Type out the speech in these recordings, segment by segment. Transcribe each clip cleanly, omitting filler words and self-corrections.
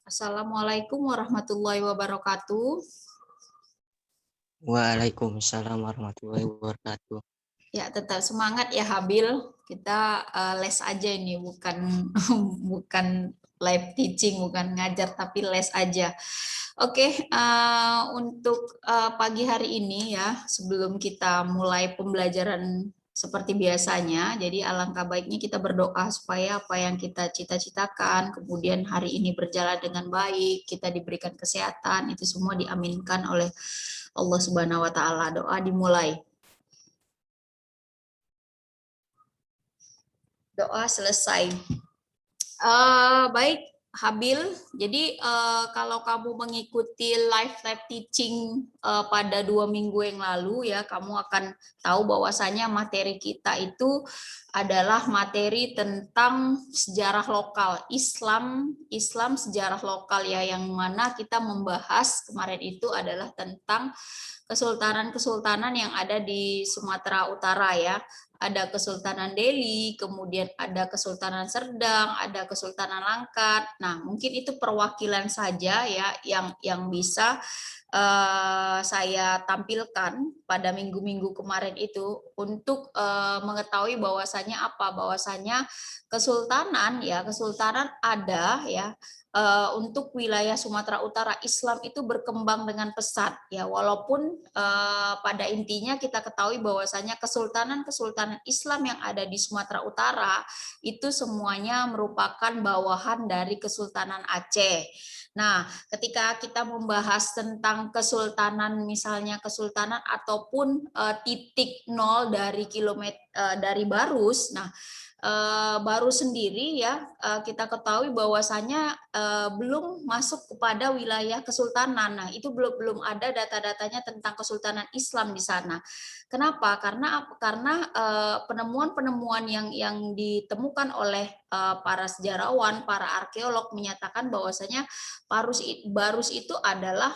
Assalamualaikum warahmatullahi wabarakatuh. Waalaikumsalam warahmatullahi wabarakatuh. Ya, tetap semangat ya Habil. Kita les aja ini, bukan bukan live teaching, bukan ngajar, tapi les aja. Oke, untuk pagi hari ini ya, sebelum kita mulai pembelajaran seperti biasanya, jadi alangkah baiknya kita berdoa supaya apa yang kita cita-citakan, kemudian hari ini berjalan dengan baik, kita diberikan kesehatan, itu semua diaminkan oleh Allah Subhanahu wa Ta'ala. Doa dimulai. Doa selesai. Baik, Habil. Jadi kalau kamu mengikuti live teaching pada 2 minggu yang lalu ya, kamu akan tahu bahwasanya materi kita itu adalah materi tentang sejarah lokal Islam sejarah lokal ya, yang mana kita membahas kemarin itu adalah tentang kesultanan-kesultanan yang ada di Sumatera Utara ya. Ada Kesultanan Delhi, kemudian ada Kesultanan Serdang, ada Kesultanan Langkat. Nah, mungkin itu perwakilan saja ya yang bisa saya tampilkan pada minggu-minggu kemarin itu untuk mengetahui bahwasanya kesultanan ada ya. Untuk wilayah Sumatera Utara Islam itu berkembang dengan pesat ya, walaupun pada intinya kita ketahui bahwasanya kesultanan Islam yang ada di Sumatera Utara itu semuanya merupakan bawahan dari Kesultanan Aceh. Nah, ketika kita membahas tentang kesultanan, misalnya kesultanan ataupun titik nol dari dari Barus, nah baru sendiri ya kita ketahui bahwasanya belum masuk kepada wilayah kesultanan. Nah, itu belum ada data-datanya tentang kesultanan Islam di sana. Kenapa? Karena penemuan-penemuan yang ditemukan oleh para sejarawan, para arkeolog menyatakan bahwasanya Barus itu adalah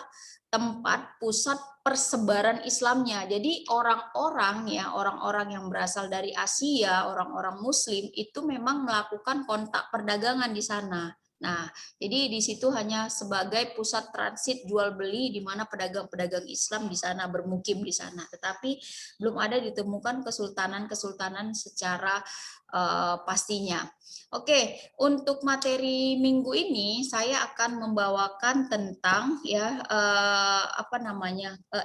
tempat pusat persebaran Islamnya. Jadi orang-orang yang berasal dari Asia, orang-orang Muslim itu memang melakukan kontak perdagangan di sana. Nah, jadi di situ hanya sebagai pusat transit jual beli di mana pedagang-pedagang Islam di sana bermukim di sana. Tetapi belum ada ditemukan kesultanan-kesultanan secara pastinya. Oke, untuk materi minggu ini saya akan membawakan tentang ya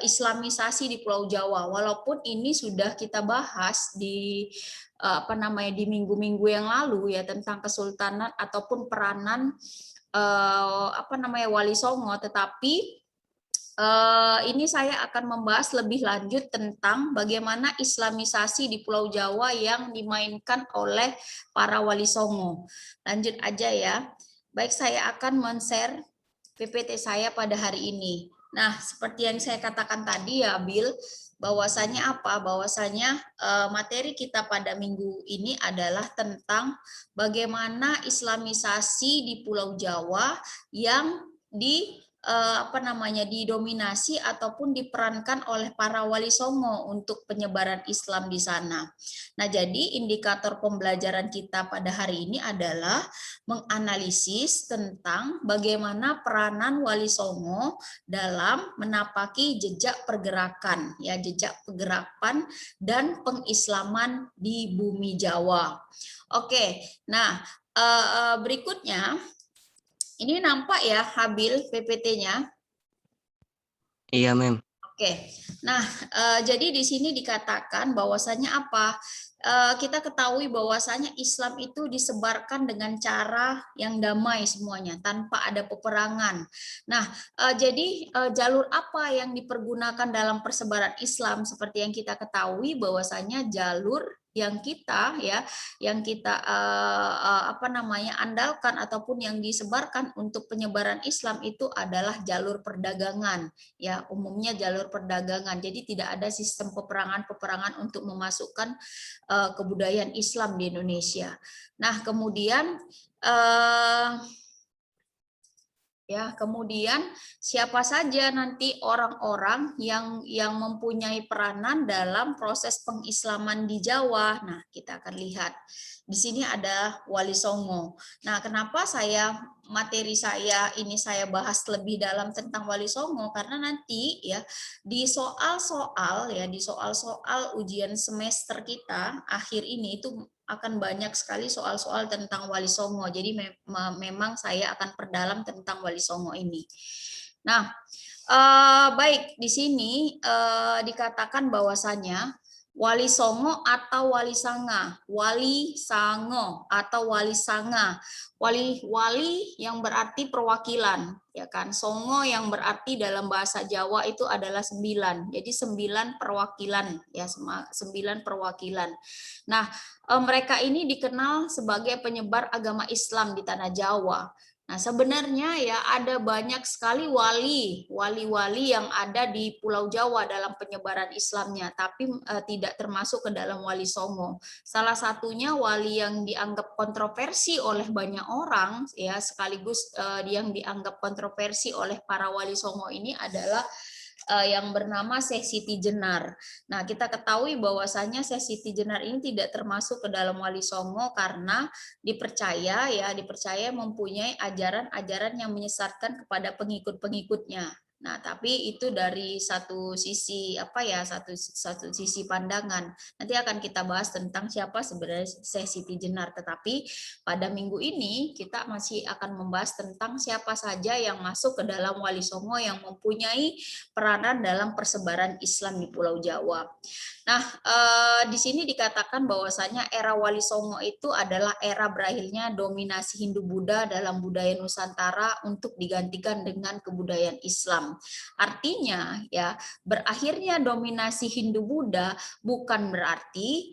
Islamisasi di Pulau Jawa. Walaupun ini sudah kita bahas di di minggu-minggu yang lalu ya, tentang kesultanan ataupun peranan Wali Songo, tetapi ini saya akan membahas lebih lanjut tentang bagaimana Islamisasi di Pulau Jawa yang dimainkan oleh para Wali Songo. Lanjut aja ya. Baik, saya akan men-share PPT saya pada hari ini. Nah, seperti yang saya katakan tadi ya, Bill, bahwasanya materi kita pada minggu ini adalah tentang bagaimana Islamisasi di Pulau Jawa yang didominasi ataupun diperankan oleh para wali songo untuk penyebaran Islam di sana. Nah, jadi indikator pembelajaran kita pada hari ini adalah menganalisis tentang bagaimana peranan wali songo dalam menapaki jejak pergerakan dan pengislaman di bumi Jawa. Oke, nah berikutnya ini nampak ya Habil PPT-nya? Iya, Mem. Oke. Nah, jadi di sini dikatakan bahwasanya apa? Kita ketahui bahwasanya Islam itu disebarkan dengan cara yang damai semuanya, tanpa ada peperangan. Nah, jadi jalur apa yang dipergunakan dalam persebaran Islam? Seperti yang kita ketahui bahwasanya jalur yang kita andalkan ataupun yang disebarkan untuk penyebaran Islam itu adalah jalur perdagangan ya, umumnya jalur perdagangan. Jadi tidak ada sistem peperangan untuk memasukkan kebudayaan Islam di Indonesia. Nah, kemudian siapa saja nanti orang-orang yang mempunyai peranan dalam proses pengislaman di Jawa. Nah, kita akan lihat. Di sini ada Wali Songo. Nah, kenapa saya materi saya ini saya bahas lebih dalam tentang Wali Songo karena nanti ya di soal-soal ujian semester kita akhir ini itu akan banyak sekali soal-soal tentang Wali Songo. Jadi memang saya akan perdalam tentang Wali Songo ini. Nah, baik di sini dikatakan bahwasanya Wali Songo atau Wali Sanga, Wali Sango atau Wali Sanga, wali yang berarti perwakilan, ya kan? Songo yang berarti dalam bahasa Jawa itu adalah 9, jadi 9 perwakilan, ya 9 perwakilan. Nah, mereka ini dikenal sebagai penyebar agama Islam di tanah Jawa. Nah, sebenarnya ya ada banyak sekali wali-wali yang ada di Pulau Jawa dalam penyebaran Islamnya, tapi tidak termasuk ke dalam Wali Songo. Salah satunya wali yang dianggap kontroversi oleh banyak orang, ya sekaligus yang dianggap kontroversi oleh para Wali Songo ini adalah yang bernama Syekh Siti Jenar. Nah, kita ketahui bahwasanya Syekh Siti Jenar ini tidak termasuk ke dalam Wali Songo karena dipercaya mempunyai ajaran-ajaran yang menyesatkan kepada pengikut-pengikutnya. Nah, tapi itu dari satu sisi satu sisi pandangan. Nanti akan kita bahas tentang siapa sebenarnya Syekh Siti Jenar. Tetapi pada minggu ini kita masih akan membahas tentang siapa saja yang masuk ke dalam Wali Songo yang mempunyai peranan dalam persebaran Islam di Pulau Jawa. Nah, di sini dikatakan bahwasanya era Wali Songo itu adalah era berakhirnya dominasi Hindu-Buddha dalam budaya Nusantara untuk digantikan dengan kebudayaan Islam. Artinya, ya, berakhirnya dominasi Hindu-Buddha bukan berarti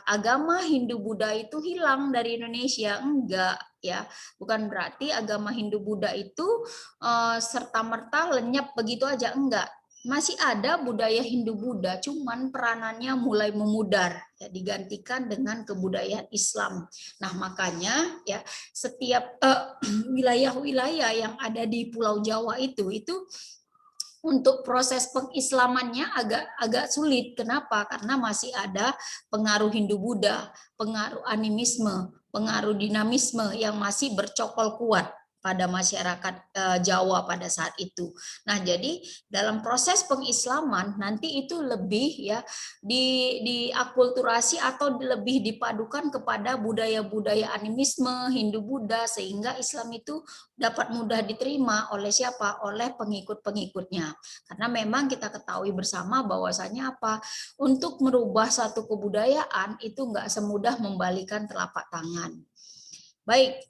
agama Hindu-Buddha itu hilang dari Indonesia, enggak. Ya, bukan berarti agama Hindu-Buddha itu serta-merta lenyap begitu aja, enggak. Masih ada budaya Hindu-Buddha, cuman peranannya mulai memudar, ya, digantikan dengan kebudayaan Islam. Nah, makanya ya setiap wilayah-wilayah yang ada di Pulau Jawa itu untuk proses pengislamannya agak sulit. Kenapa? Karena masih ada pengaruh Hindu-Buddha, pengaruh animisme, pengaruh dinamisme yang masih bercokol kuat pada masyarakat Jawa pada saat itu. Nah, jadi dalam proses pengislaman nanti itu lebih ya diakulturasi atau lebih dipadukan kepada budaya-budaya animisme Hindu-Buddha sehingga Islam itu dapat mudah diterima oleh siapa? Oleh pengikut-pengikutnya. Karena memang kita ketahui bersama bahwasanya apa? Untuk merubah satu kebudayaan itu nggak semudah membalikan telapak tangan. Baik.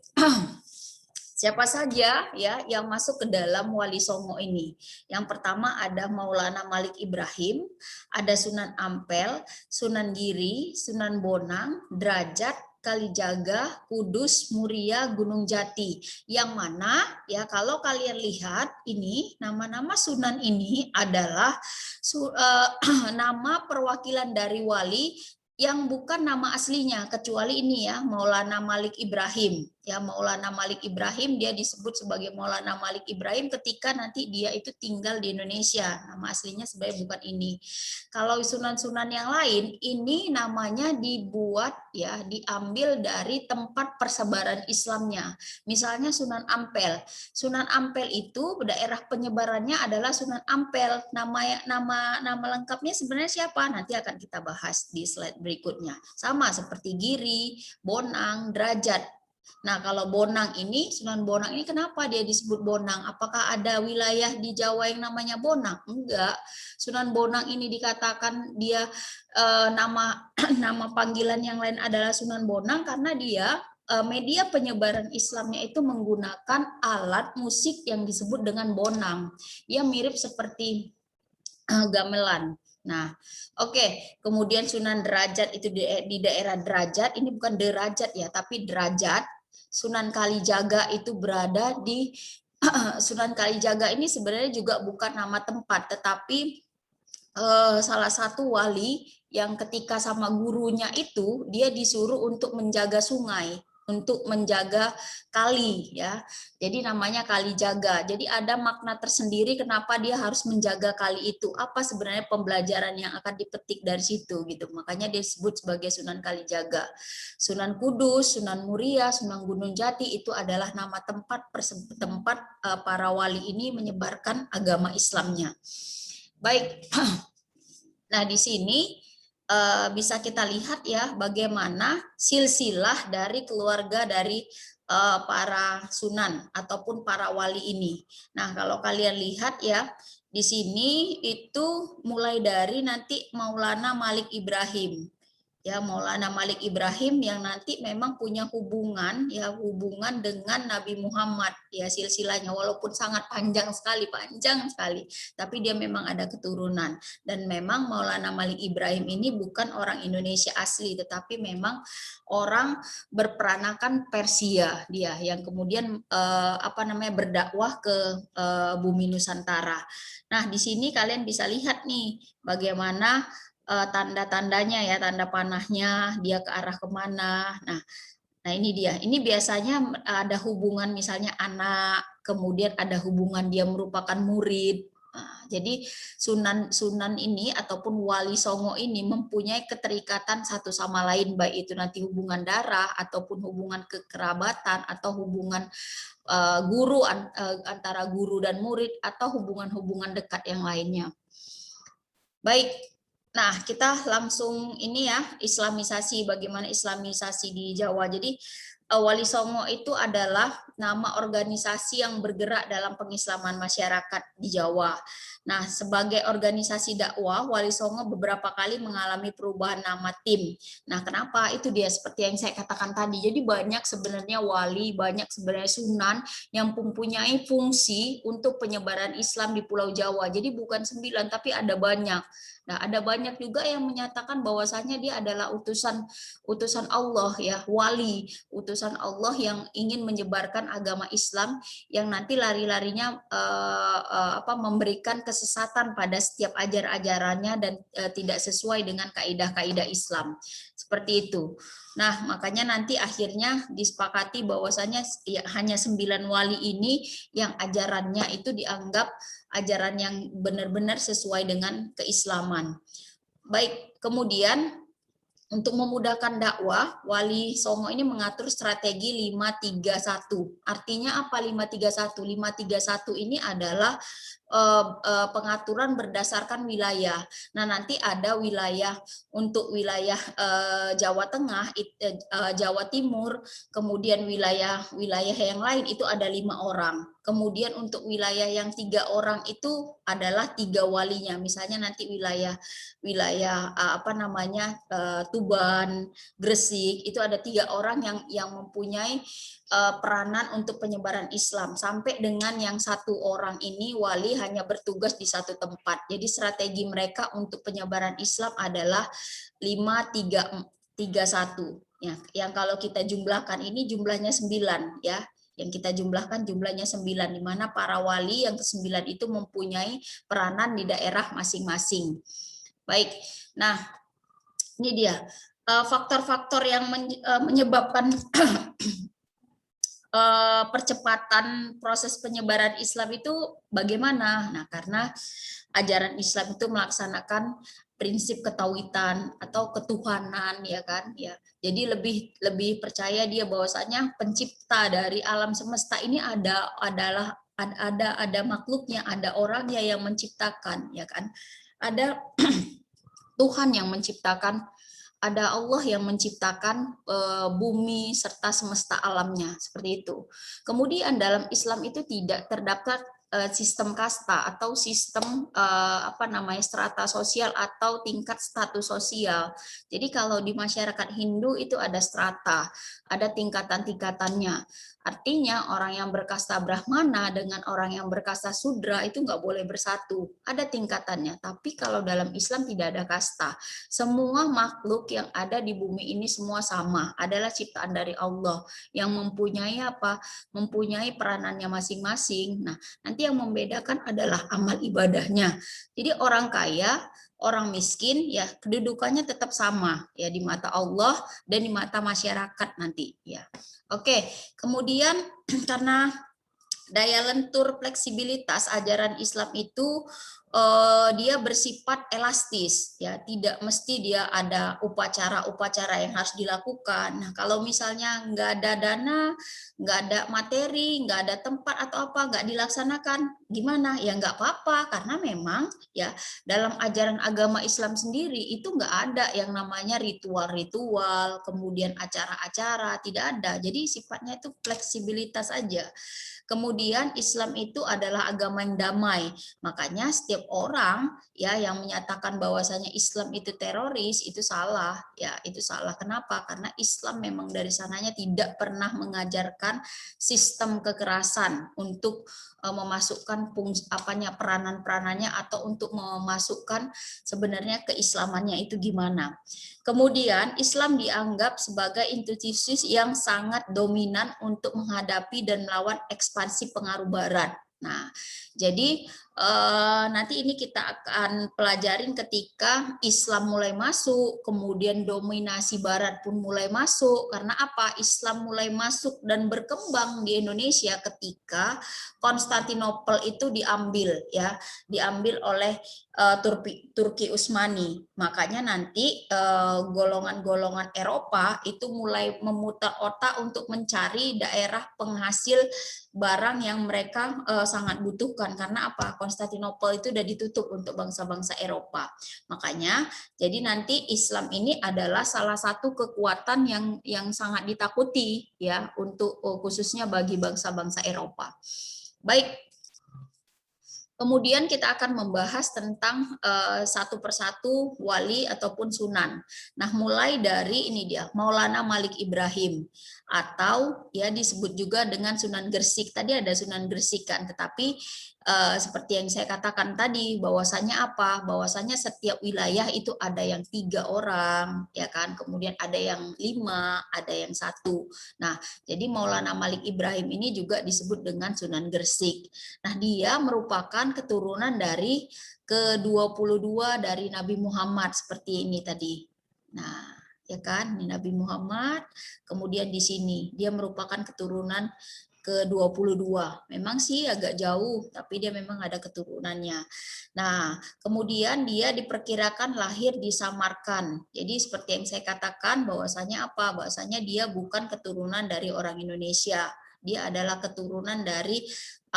Siapa saja ya yang masuk ke dalam Wali Songo ini? Yang pertama ada Maulana Malik Ibrahim, ada Sunan Ampel, Sunan Giri, Sunan Bonang, Derajat, Kalijaga, Kudus, Muria, Gunung Jati. Yang mana ya kalau kalian lihat ini nama-nama Sunan ini adalah nama perwakilan dari wali yang bukan nama aslinya, kecuali ini ya, Maulana Malik Ibrahim. Ya, Maulana Malik Ibrahim dia disebut sebagai Maulana Malik Ibrahim ketika nanti dia itu tinggal di Indonesia. Nama aslinya sebenarnya bukan ini. Kalau sunan-sunan yang lain, ini namanya dibuat ya, diambil dari tempat persebaran Islamnya. Misalnya Sunan Ampel. Sunan Ampel itu daerah penyebarannya adalah Sunan Ampel. Nama lengkapnya sebenarnya siapa? Nanti akan kita bahas di slide berikutnya. Sama seperti Giri, Bonang, Derajat. Nah, kalau Bonang ini, Sunan Bonang ini kenapa dia disebut Bonang? Apakah ada wilayah di Jawa yang namanya Bonang? Enggak. Sunan Bonang ini dikatakan dia nama panggilan yang lain adalah Sunan Bonang karena dia media penyebaran Islamnya itu menggunakan alat musik yang disebut dengan bonang. Ia mirip seperti gamelan. Nah, oke. Kemudian Sunan Derajat itu di daerah Derajat, ini bukan Derajat ya, tapi Derajat. Sunan Kalijaga itu berada di Sunan Kalijaga ini sebenarnya juga bukan nama tempat, tetapi salah satu wali yang ketika sama gurunya itu dia disuruh untuk menjaga sungai. untuk menjaga kali ya. Jadi namanya kali jaga. Jadi ada makna tersendiri kenapa dia harus menjaga kali itu. Apa sebenarnya pembelajaran yang akan dipetik dari situ gitu. Makanya dia disebut sebagai Sunan Kalijaga. Sunan Kudus, Sunan Muria, Sunan Gunung Jati itu adalah nama tempat para wali ini menyebarkan agama Islamnya. Baik. Nah, di sini bisa kita lihat ya bagaimana silsilah dari keluarga dari para sunan ataupun para wali ini. Nah, kalau kalian lihat ya, di sini itu mulai dari nanti Maulana Malik Ibrahim. Ya, Maulana Malik Ibrahim yang nanti memang punya hubungan dengan Nabi Muhammad ya, silsilahnya walaupun sangat panjang sekali tapi dia memang ada keturunan. Dan memang Maulana Malik Ibrahim ini bukan orang Indonesia asli tetapi memang orang berperanakan Persia dia yang kemudian berdakwah ke bumi Nusantara. Nah, di sini kalian bisa lihat nih bagaimana tanda-tandanya ya, tanda panahnya, dia ke arah kemana. Nah ini dia. Ini biasanya ada hubungan misalnya anak, kemudian ada hubungan dia merupakan murid. Nah, jadi sunan ini ataupun wali songo ini mempunyai keterikatan satu sama lain, baik itu nanti hubungan darah ataupun hubungan kekerabatan atau hubungan guru antara guru dan murid atau hubungan-hubungan dekat yang lainnya. Baik. Nah, kita langsung ini ya, islamisasi, bagaimana islamisasi di Jawa. Jadi, Wali Songo itu adalah nama organisasi yang bergerak dalam pengislaman masyarakat di Jawa. Nah, sebagai organisasi dakwah, Wali Songo beberapa kali mengalami perubahan nama tim. Nah, kenapa? Itu dia seperti yang saya katakan tadi. Jadi banyak sebenarnya wali, banyak sebenarnya sunan yang mempunyai fungsi untuk penyebaran Islam di Pulau Jawa. Jadi bukan 9, tapi ada banyak. Nah, ada banyak juga yang menyatakan bahwasanya dia adalah utusan Allah ya, wali, utusan Allah yang ingin menyebarkan agama Islam yang nanti lari-larinya memberikan kesesatan pada setiap ajar-ajarannya dan tidak sesuai dengan kaidah-kaidah Islam. Seperti itu. Nah, makanya nanti akhirnya disepakati bahwasanya ya, hanya 9 wali ini yang ajarannya itu dianggap ajaran yang benar-benar sesuai dengan keislaman. Baik, kemudian untuk memudahkan dakwah, Wali Songo ini mengatur strategi 531. Artinya apa 531? 531 ini adalah pengaturan berdasarkan wilayah. Nah, nanti ada wilayah untuk wilayah Jawa Tengah, Jawa Timur, kemudian wilayah yang lain itu ada 5 orang. Kemudian untuk wilayah yang 3 orang itu adalah 3 walinya. Misalnya nanti wilayah Tuban, Gresik itu ada 3 orang yang mempunyai peranan untuk penyebaran Islam, sampai dengan yang 1 orang ini wali hanya bertugas di satu tempat. Jadi strategi mereka untuk penyebaran Islam adalah 5-3-1 ya. Yang kalau kita jumlahkan ini jumlahnya 9 ya. Yang kita jumlahkan jumlahnya 9, di mana para wali yang ke-9 itu mempunyai peranan di daerah masing-masing. Baik, nah ini dia faktor-faktor yang menyebabkan percepatan proses penyebaran Islam itu bagaimana? Nah, karena ajaran Islam itu melaksanakan prinsip ketauhidan atau ketuhanan ya kan ya. Jadi lebih percaya dia bahwasanya pencipta dari alam semesta ini ada makhluknya, ada orangnya yang menciptakan ya kan. Ada Tuhan yang menciptakan, ada Allah yang menciptakan bumi serta semesta alamnya, seperti itu. Kemudian dalam Islam itu tidak terdapat sistem kasta atau sistem strata sosial atau tingkat status sosial. Jadi kalau di masyarakat Hindu itu ada strata, ada tingkatan-tingkatannya. Artinya orang yang berkasta Brahmana dengan orang yang berkasta Sudra itu nggak boleh bersatu. Ada tingkatannya. Tapi kalau dalam Islam tidak ada kasta. Semua makhluk yang ada di bumi ini semua sama. Adalah ciptaan dari Allah yang mempunyai mempunyai peranannya masing-masing. Nah, nanti Nanti yang membedakan adalah amal ibadahnya. Jadi orang kaya, orang miskin ya kedudukannya tetap sama ya di mata Allah dan di mata masyarakat nanti ya. Oke, kemudian karena daya lentur fleksibilitas ajaran Islam itu dia bersifat elastis ya, tidak mesti dia ada upacara-upacara yang harus dilakukan. Nah, kalau misalnya nggak ada dana, nggak ada materi, nggak ada tempat atau apa, nggak dilaksanakan, gimana? Ya nggak apa-apa, karena memang ya dalam ajaran agama Islam sendiri itu nggak ada yang namanya ritual-ritual, kemudian acara-acara, tidak ada. Jadi sifatnya itu fleksibilitas aja. Kemudian Islam itu adalah agama yang damai. Makanya setiap orang ya yang menyatakan bahwasanya Islam itu teroris itu salah. Ya, itu salah. Kenapa? Karena Islam memang dari sananya tidak pernah mengajarkan sistem kekerasan untuk memasukkan peranan-peranannya atau untuk memasukkan sebenarnya keislamannya itu gimana. Kemudian Islam dianggap sebagai institusi yang sangat dominan untuk menghadapi dan melawan ekspansi pengaruh Barat. Nah, jadi nanti ini kita akan pelajarin ketika Islam mulai masuk, kemudian dominasi Barat pun mulai masuk. Karena apa? Islam mulai masuk dan berkembang di Indonesia ketika Konstantinopel itu diambil ya, diambil oleh Turki Utsmani. Makanya nanti golongan-golongan Eropa itu mulai memutar otak untuk mencari daerah penghasil barang yang mereka sangat butuhkan. Karena apa? Konstantinopel itu sudah ditutup untuk bangsa-bangsa Eropa. Makanya jadi nanti Islam ini adalah salah satu kekuatan yang sangat ditakuti ya untuk khususnya bagi bangsa-bangsa Eropa. Baik. Kemudian kita akan membahas tentang satu persatu wali ataupun sunan. Nah, mulai dari ini dia, Maulana Malik Ibrahim atau ya disebut juga dengan Sunan Gresik. Tadi ada Sunan Gresik kan, tetapi seperti yang saya katakan tadi, bahwasanya apa? Bahwasanya setiap wilayah itu ada yang 3 orang, ya kan? Kemudian ada yang 5, ada yang 1. Nah, jadi Maulana Malik Ibrahim ini juga disebut dengan Sunan Gresik. Nah, dia merupakan keturunan dari ke-22 dari Nabi Muhammad seperti ini tadi. Nah, ya kan, ini Nabi Muhammad, kemudian di sini dia merupakan keturunan ke-22. Memang sih agak jauh, tapi dia memang ada keturunannya. Nah, kemudian dia diperkirakan lahir di Samarkand. Jadi seperti yang saya katakan bahwasanya apa? Bahwasanya dia bukan keturunan dari orang Indonesia. Dia adalah keturunan dari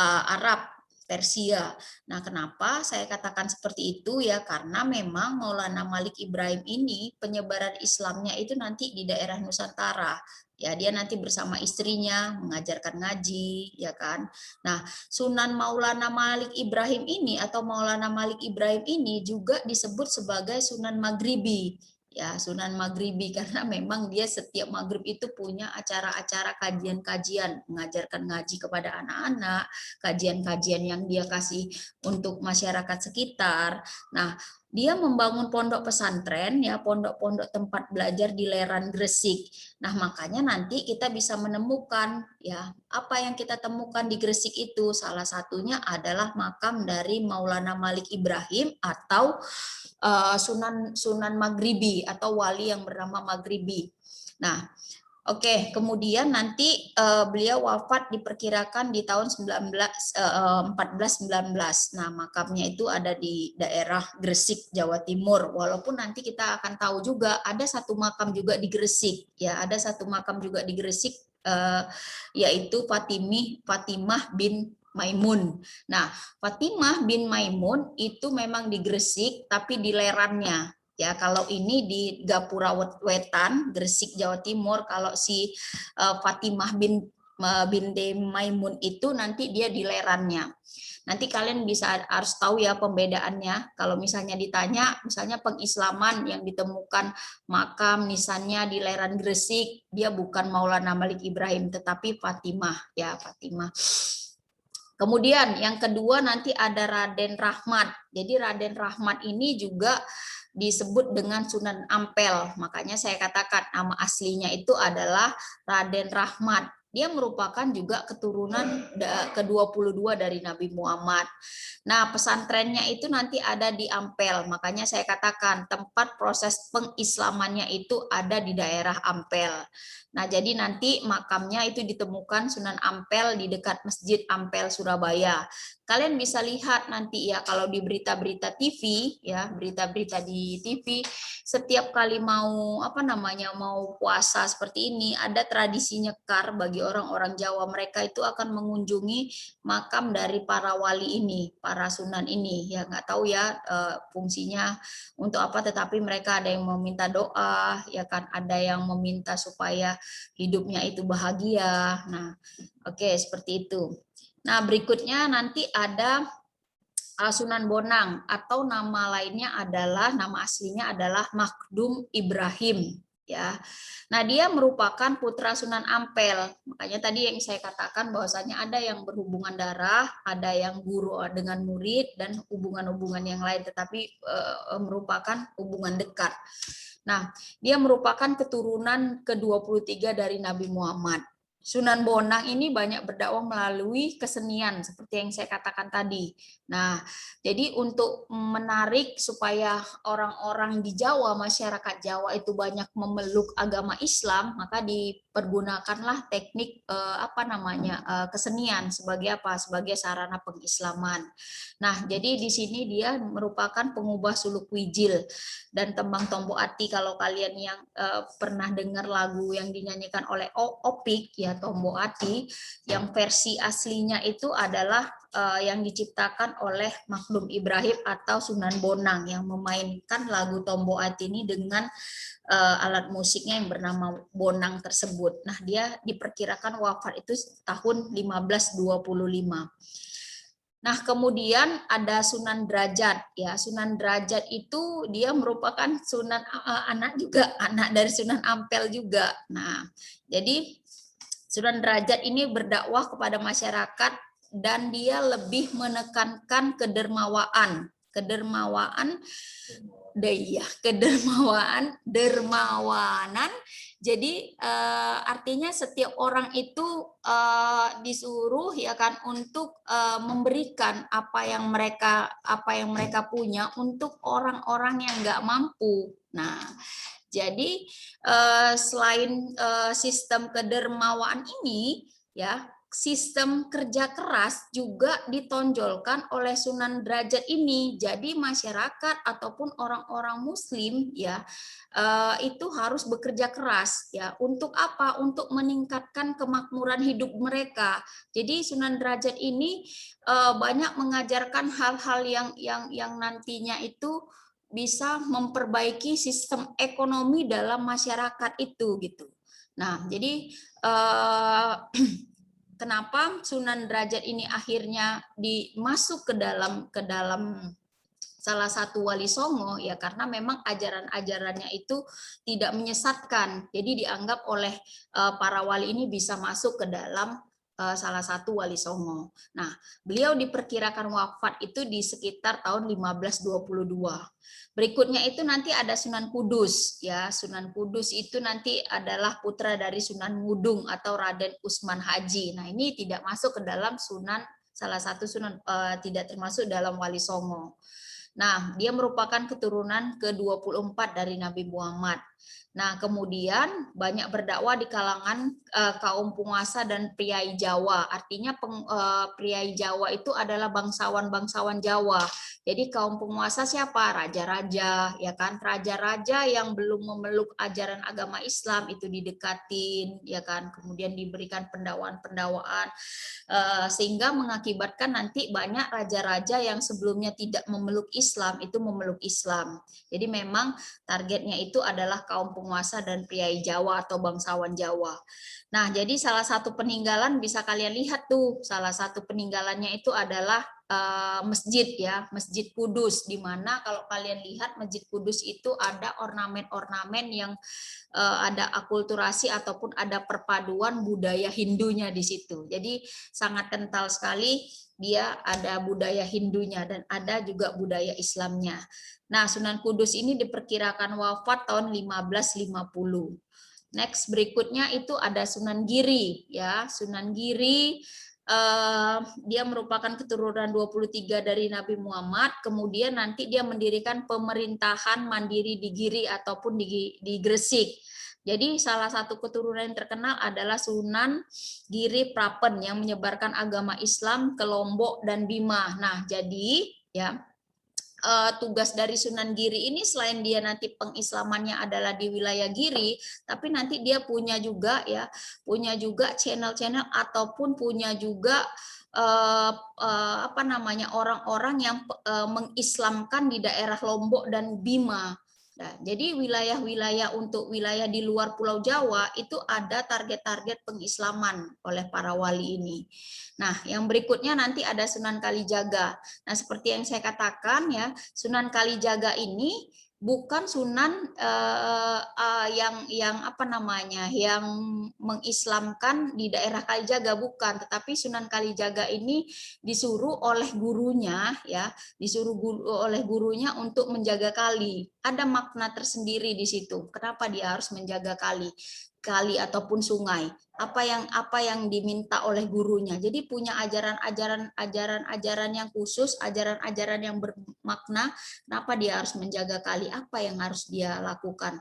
Arab, Persia. Nah, kenapa saya katakan seperti itu ya? Karena memang Maulana Malik Ibrahim ini penyebaran Islamnya itu nanti di daerah Nusantara. Ya, dia nanti bersama istrinya mengajarkan ngaji, ya kan. Nah, Sunan Maulana Malik Ibrahim ini atau Maulana Malik Ibrahim ini juga disebut sebagai Sunan Maghribi. Ya, Sunan Maghribi karena memang dia setiap maghrib itu punya acara-acara kajian-kajian, mengajarkan ngaji kepada anak-anak, kajian-kajian yang dia kasih untuk masyarakat sekitar. Nah, dia membangun pondok pesantren ya, pondok-pondok tempat belajar di Leran Gresik. Nah, makanya nanti kita bisa menemukan ya apa yang kita temukan di Gresik itu. Salah satunya adalah makam dari Maulana Malik Ibrahim atau Sunan Maghribi atau wali yang bernama Maghribi. Nah, oke, kemudian nanti beliau wafat diperkirakan di tahun 1419. Nah, makamnya itu ada di daerah Gresik, Jawa Timur. Walaupun nanti kita akan tahu juga ada satu makam juga di Gresik. Ya, ada satu makam juga di Gresik, yaitu Fatimah bin Maimun. Nah, Fatimah bin Maimun itu memang di Gresik, tapi di Lerannya. Ya, kalau ini di Gapura Wetan, Gresik, Jawa Timur. Kalau si Fatimah binti Maimun itu nanti dia di Lerannya. Nanti kalian harus tahu ya pembedaannya. Kalau misalnya ditanya, misalnya pengislaman yang ditemukan makam misalnya di Leran Gresik, dia bukan Maulana Malik Ibrahim, tetapi Fatimah. Ya, Fatimah. Kemudian yang kedua nanti ada Raden Rahmat. Jadi Raden Rahmat ini juga disebut dengan Sunan Ampel. Makanya saya katakan nama aslinya itu adalah Raden Rahmat. dia merupakan juga keturunan ke-22 dari Nabi Muhammad. Nah, pesantrennya itu nanti ada di Ampel. Makanya saya katakan tempat proses pengislamannya itu ada di daerah Ampel. Nah, jadi nanti makamnya itu ditemukan Sunan Ampel di dekat Masjid Ampel Surabaya. Kalian bisa lihat nanti ya kalau di berita-berita TV ya, berita-berita di TV setiap kali mau mau puasa seperti ini ada tradisi nyekar bagi orang-orang Jawa. Mereka itu akan mengunjungi makam dari para wali ini, para sunan ini. Ya nggak tahu ya fungsinya untuk apa, tetapi mereka ada yang meminta doa, ya kan, ada yang meminta supaya hidupnya itu bahagia. Nah, oke, seperti itu. Nah, berikutnya nanti ada Sunan Bonang atau nama lainnya adalah, nama aslinya adalah Makdum Ibrahim ya. Nah, dia merupakan putra Sunan Ampel. Makanya tadi yang saya katakan bahwasanya ada yang berhubungan darah, ada yang guru dengan murid dan hubungan-hubungan yang lain, tetapi merupakan hubungan dekat. Nah, dia merupakan keturunan ke-23 dari Nabi Muhammad. Sunan Bonang ini banyak berdakwah melalui kesenian seperti yang saya katakan tadi. Nah, jadi untuk menarik supaya orang-orang di Jawa, masyarakat Jawa itu banyak memeluk agama Islam, maka dipergunakanlah teknik kesenian sebagai apa? Sebagai sarana pengislaman. Nah, jadi di sini dia merupakan pengubah suluk wijil dan tembang Tombo Ati. Kalau kalian yang pernah dengar lagu yang dinyanyikan oleh Opik ya, Tombo Ati, yang versi aslinya itu adalah yang diciptakan oleh Makdum Ibrahim atau Sunan Bonang yang memainkan lagu Tombo Ati ini dengan alat musiknya yang bernama bonang tersebut. Nah, dia diperkirakan wafat itu tahun 1525. Nah, kemudian ada Sunan Derajat ya. Sunan Derajat itu dia merupakan sunan anak dari Sunan Ampel juga. Nah, jadi Sunan Derajat ini berdakwah kepada masyarakat dan dia lebih menekankan dermawanan. Jadi artinya setiap orang itu disuruh ya kan untuk memberikan apa yang mereka punya untuk orang-orang yang nggak mampu. Nah, jadi selain sistem kedermawaan ini ya, sistem kerja keras juga ditonjolkan oleh Sunan Derajat ini. Jadi masyarakat ataupun orang-orang muslim ya itu harus bekerja keras ya. Untuk apa? Untuk meningkatkan kemakmuran hidup mereka. Jadi Sunan Derajat ini banyak mengajarkan hal-hal yang nantinya itu bisa memperbaiki sistem ekonomi dalam masyarakat itu gitu. Nah, jadi kenapa Sunan Derajat ini akhirnya dimasuk ke dalam salah satu wali songo ya, karena memang ajaran-ajarannya itu tidak menyesatkan. Jadi dianggap oleh para wali ini bisa masuk ke dalam salah satu wali songo. Nah, beliau diperkirakan wafat itu di sekitar tahun 1522. Berikutnya itu nanti ada Sunan Kudus ya. Sunan Kudus itu nanti adalah putra dari Sunan Ngudung atau Raden Usman Haji. Nah, ini tidak masuk ke dalam salah satu sunan, tidak termasuk dalam wali songo. Nah, dia merupakan keturunan ke-24 dari Nabi Muhammad. Nah, kemudian banyak berdakwah di kalangan kaum penguasa dan priai Jawa. Artinya priai Jawa itu adalah bangsawan-bangsawan Jawa. Jadi kaum penguasa siapa? Raja-raja, ya kan? Raja-raja yang belum memeluk ajaran agama Islam itu didekatin, ya kan? Kemudian diberikan pendakwaan-pendakwaan sehingga mengakibatkan nanti banyak raja-raja yang sebelumnya tidak memeluk Islam itu memeluk Islam. Jadi memang targetnya itu adalah kaum penguasa dan priai Jawa atau bangsawan Jawa. Nah, jadi salah satu peninggalan bisa kalian lihat tuh, salah satu peninggalannya itu adalah masjid ya, Masjid Kudus, di mana kalau kalian lihat Masjid Kudus itu ada ornamen-ornamen yang ada akulturasi ataupun ada perpaduan budaya Hindunya di situ. Jadi sangat kental sekali, dia ada budaya Hindunya dan ada juga budaya Islamnya. Nah, Sunan Kudus ini diperkirakan wafat tahun 1550. Next berikutnya itu ada Sunan Giri ya. Sunan Giri dia merupakan keturunan 23 dari Nabi Muhammad. Kemudian nanti dia mendirikan pemerintahan mandiri di Giri ataupun di Gresik. Jadi salah satu keturunan yang terkenal adalah Sunan Giri Prapen yang menyebarkan agama Islam ke Lombok dan Bima. Nah, jadi ya tugas dari Sunan Giri ini selain dia nanti pengislamannya adalah di wilayah Giri, tapi nanti dia punya juga ya, punya juga channel-channel ataupun punya juga apa namanya orang-orang yang mengislamkan di daerah Lombok dan Bima. Nah, jadi wilayah-wilayah untuk wilayah di luar Pulau Jawa itu ada target-target pengislaman oleh para wali ini. Nah, yang berikutnya nanti ada Sunan Kalijaga. Nah, seperti yang saya katakan ya, Sunan Kalijaga ini bukan Sunan yang apa namanya, yang mengislamkan di daerah Kalijaga, bukan, tetapi Sunan Kalijaga ini disuruh oleh gurunya ya, oleh gurunya untuk menjaga kali. Ada makna tersendiri di situ. Kenapa dia harus menjaga kali ataupun sungai? Apa yang diminta oleh gurunya. Jadi punya ajaran-ajaran yang khusus, ajaran-ajaran yang bermakna. Kenapa dia harus menjaga kali? Apa yang harus dia lakukan?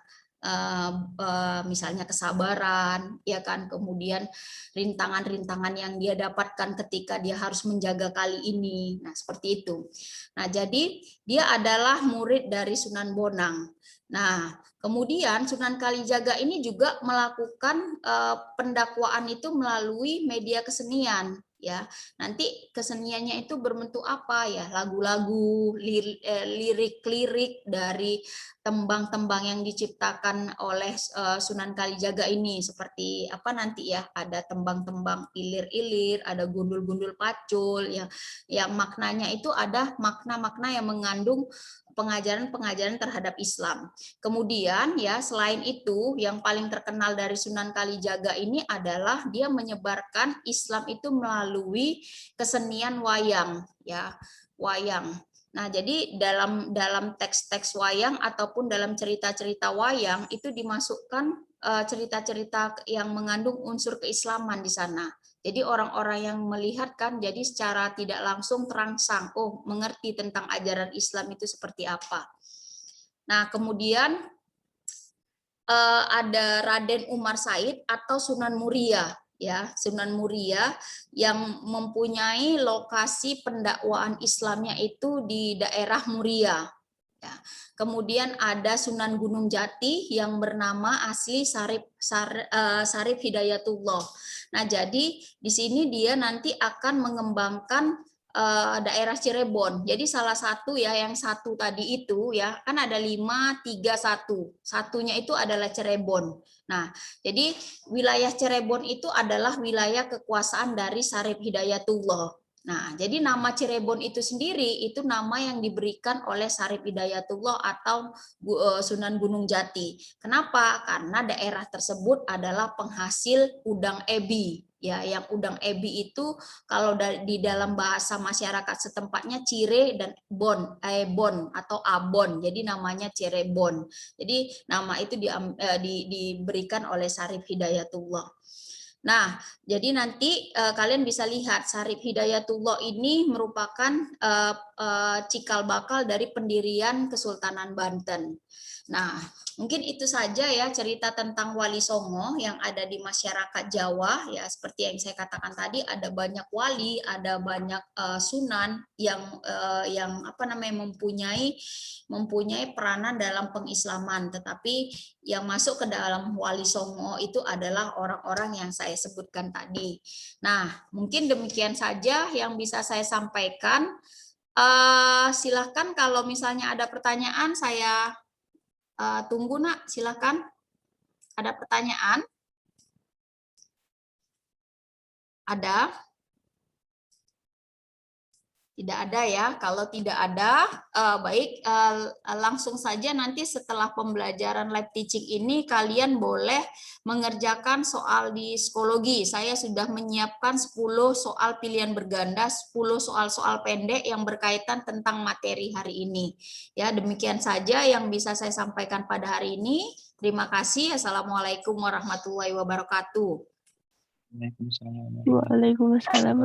Misalnya kesabaran, ya kan, kemudian rintangan-rintangan yang dia dapatkan ketika dia harus menjaga kali ini. Nah, seperti itu. Nah, jadi dia adalah murid dari Sunan Bonang. Nah, kemudian Sunan Kalijaga ini juga melakukan pendakwaan itu melalui media kesenian ya. Nanti keseniannya itu berbentuk apa ya? Lagu-lagu, lirik-lirik dari tembang-tembang yang diciptakan oleh Sunan Kalijaga ini, seperti apa nanti ya, ada tembang-tembang ilir-ilir, ada gundul-gundul pacul yang maknanya itu ada makna-makna yang mengandung pengajaran-pengajaran terhadap Islam. Kemudian ya, selain itu yang paling terkenal dari Sunan Kalijaga ini adalah dia menyebarkan Islam itu melalui kesenian wayang ya, wayang. Nah, jadi dalam teks-teks wayang ataupun dalam cerita-cerita wayang itu dimasukkan cerita-cerita yang mengandung unsur keislaman di sana. Jadi orang-orang yang melihat kan jadi secara tidak langsung terangsang, oh mengerti tentang ajaran Islam itu seperti apa. Nah, kemudian ada Raden Umar Said atau Sunan Muria ya, Sunan Muria yang mempunyai lokasi pendakwaan Islamnya itu di daerah Muria. Ya. Kemudian ada Sunan Gunung Jati yang bernama asli Sarif Hidayatullah. Nah, jadi di sini dia nanti akan mengembangkan daerah Cirebon. Jadi salah satu ya, yang satu tadi itu ya, kan ada 5, 3, 1. Satunya itu adalah Cirebon. Nah, jadi wilayah Cirebon itu adalah wilayah kekuasaan dari Sarif Hidayatullah. Nah, jadi nama Cirebon itu sendiri itu nama yang diberikan oleh Sarif Hidayatullah atau Sunan Gunung Jati. Kenapa? Karena daerah tersebut adalah penghasil udang ebi. Ya, yang udang ebi itu kalau di dalam bahasa masyarakat setempatnya cire dan bon atau abon. Jadi namanya Cirebon. Jadi nama itu diberikan oleh Sarif Hidayatullah. Nah, jadi nanti kalian bisa lihat Sarif Hidayatullah ini merupakan cikal bakal dari pendirian Kesultanan Banten. Nah, mungkin itu saja ya cerita tentang Wali Songo yang ada di masyarakat Jawa ya, seperti yang saya katakan tadi, ada banyak wali, ada banyak sunan yang apa namanya mempunyai peranan dalam pengislaman, tetapi yang masuk ke dalam Wali Songo itu adalah orang-orang yang saya sebutkan tadi. Nah, mungkin demikian saja yang bisa saya sampaikan. Silahkan kalau misalnya ada pertanyaan, saya tunggu nak, silakan. Ada pertanyaan? Ada? Tidak ada ya. Kalau tidak ada, baik, langsung saja nanti setelah pembelajaran live teaching ini kalian boleh mengerjakan soal di psikologi. Saya sudah menyiapkan 10 soal pilihan berganda, 10 soal-soal pendek yang berkaitan tentang materi hari ini. Ya, demikian saja yang bisa saya sampaikan pada hari ini. Terima kasih. Assalamualaikum warahmatullahi wabarakatuh. Waalaikumsalam. Waalaikumsalam.